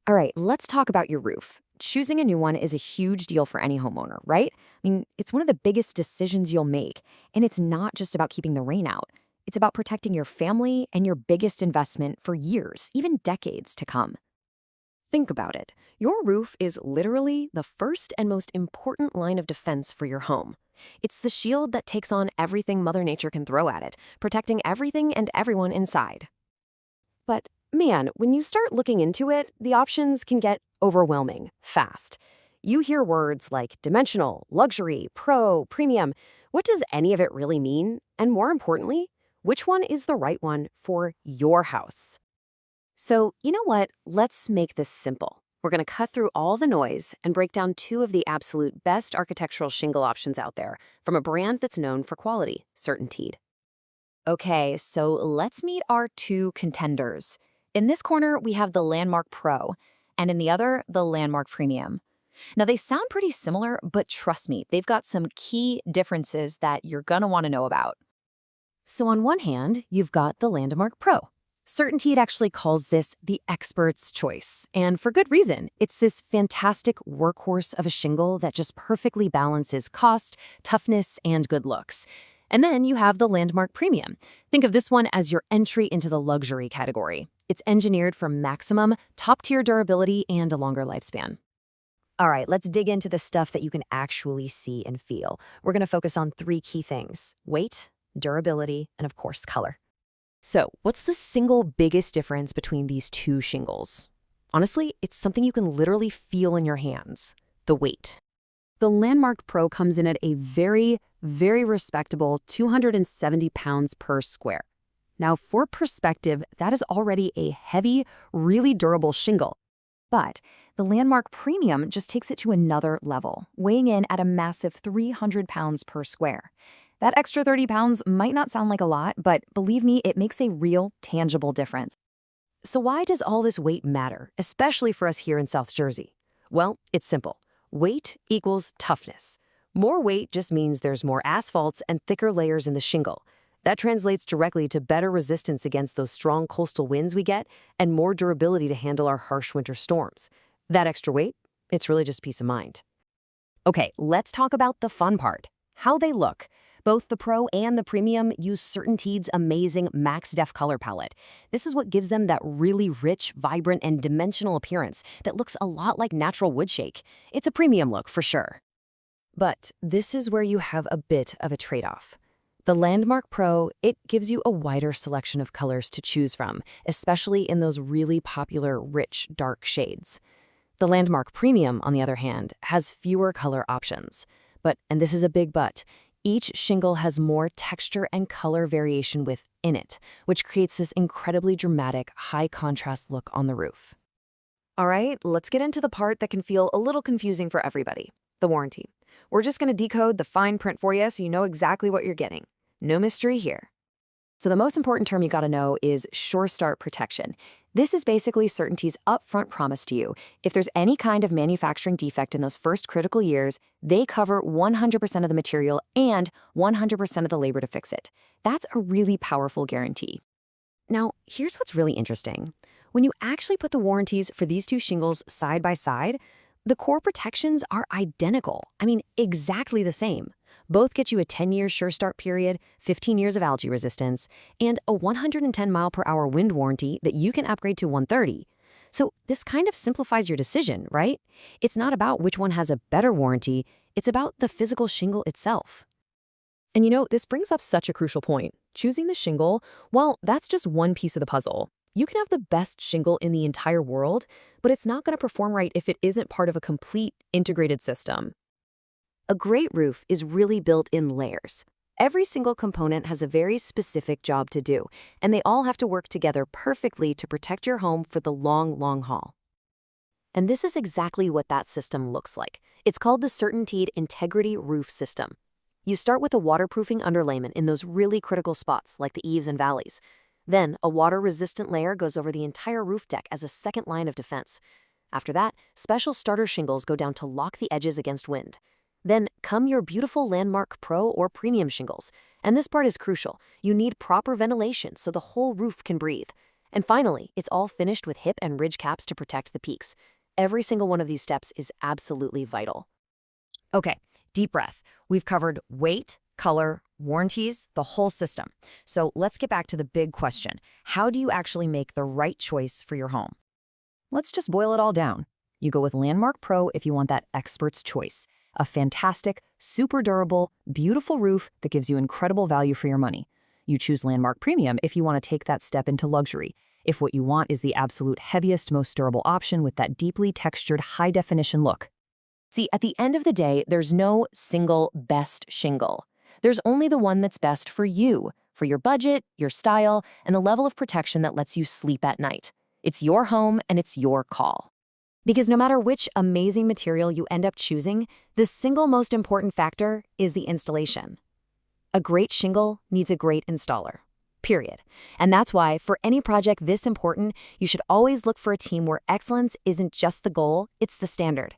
All right, let's talk about your roof. Choosing a new one is a huge deal for any homeowner, right? It's one of the biggest decisions you'll make, and it's not just about keeping the rain out. It's about protecting your family and your biggest investment for years, even decades to come. Think about it. Your roof is literally the first and most important line of defense for your home. It's the shield that takes on everything Mother Nature can throw at it, protecting everything and everyone inside. But man, when you start looking into it, the options can get overwhelming fast. You hear words like dimensional, luxury, pro, premium. What does any of it really mean? And more importantly, which one is the right one for your house? So, you know what? Let's make this simple. We're going to cut through all the noise and break down two of the absolute best architectural shingle options out there from a brand that's known for quality, CertainTeed. Okay, so let's meet our two contenders. In this corner, we have the Landmark Pro, and in the other, the Landmark Premium. Now, they sound pretty similar, but trust me, they've got some key differences that you're going to want to know about. So on one hand, you've got the Landmark Pro. CertainTeed actually calls this the expert's choice, and for good reason. It's this fantastic workhorse of a shingle that just perfectly balances cost, toughness, and good looks. And then you have the Landmark Premium. Think of this one as your entry into the luxury category. It's engineered for maximum, top-tier durability and a longer lifespan. All right, let's dig into the stuff that you can actually see and feel. We're going to focus on three key things: weight, durability, and of course, color. So, what's the single biggest difference between these two shingles? Honestly, it's something you can literally feel in your hands: the weight. The Landmark Pro comes in at a very, very respectable 270 pounds per square. Now, for perspective, that is already a heavy, really durable shingle. But the Landmark Premium just takes it to another level, weighing in at a massive 300 pounds per square. That extra 30 pounds might not sound like a lot, but believe me, it makes a real, tangible difference. So why does all this weight matter, especially for us here in South Jersey? Well, it's simple. Weight equals toughness. More weight just means there's more asphalts and thicker layers in the shingle. That translates directly to better resistance against those strong coastal winds we get and more durability to handle our harsh winter storms. That extra weight, it's really just peace of mind. Okay, let's talk about the fun part: how they look. Both the Pro and the Premium use CertainTeed's amazing Max Def color palette. This is what gives them that really rich, vibrant, and dimensional appearance that looks a lot like natural wood shake. It's a premium look for sure. But this is where you have a bit of a trade-off. The Landmark Pro, it gives you a wider selection of colors to choose from, especially in those really popular, rich, dark shades. The Landmark Premium, on the other hand, has fewer color options. But, and this is a big but, each shingle has more texture and color variation within it, which creates this incredibly dramatic, high-contrast look on the roof. All right, let's get into the part that can feel a little confusing for everybody: the warranty. We're just going to decode the fine print for you so you know exactly what you're getting. No mystery here. So the most important term you got to know is Sure Start Protection. This is basically CertainTeed's upfront promise to you. If there's any kind of manufacturing defect in those first critical years, they cover 100% of the material and 100% of the labor to fix it. That's a really powerful guarantee. Now, here's what's really interesting. When you actually put the warranties for these two shingles side by side, the core protections are identical. Exactly the same. Both get you a 10-year Sure Start period, 15 years of algae resistance, and a 110-mile-per-hour wind warranty that you can upgrade to 130. So this kind of simplifies your decision, right? It's not about which one has a better warranty, it's about the physical shingle itself. And this brings up such a crucial point. Choosing the shingle, well, that's just one piece of the puzzle. You can have the best shingle in the entire world, but it's not going to perform right if it isn't part of a complete, integrated system. A great roof is really built in layers. Every single component has a very specific job to do, and they all have to work together perfectly to protect your home for the long, long haul. And this is exactly what that system looks like. It's called the CertainTeed Integrity Roof System. You start with a waterproofing underlayment in those really critical spots like the eaves and valleys. Then, a water-resistant layer goes over the entire roof deck as a second line of defense. After that, special starter shingles go down to lock the edges against wind. Then come your beautiful Landmark Pro or Premium shingles. And this part is crucial. You need proper ventilation so the whole roof can breathe. And finally, it's all finished with hip and ridge caps to protect the peaks. Every single one of these steps is absolutely vital. Okay, deep breath. We've covered weight, color, warranties, the whole system. So let's get back to the big question. How do you actually make the right choice for your home? Let's just boil it all down. You go with Landmark Pro if you want that expert's choice. A fantastic, super durable, beautiful roof that gives you incredible value for your money. You choose Landmark Premium if you want to take that step into luxury. If what you want is the absolute heaviest, most durable option with that deeply textured, high-definition look. See, at the end of the day, there's no single best shingle. There's only the one that's best for you, for your budget, your style, and the level of protection that lets you sleep at night. It's your home and it's your call. Because no matter which amazing material you end up choosing, the single most important factor is the installation. A great shingle needs a great installer. Period. And that's why, for any project this important, you should always look for a team where excellence isn't just the goal, it's the standard.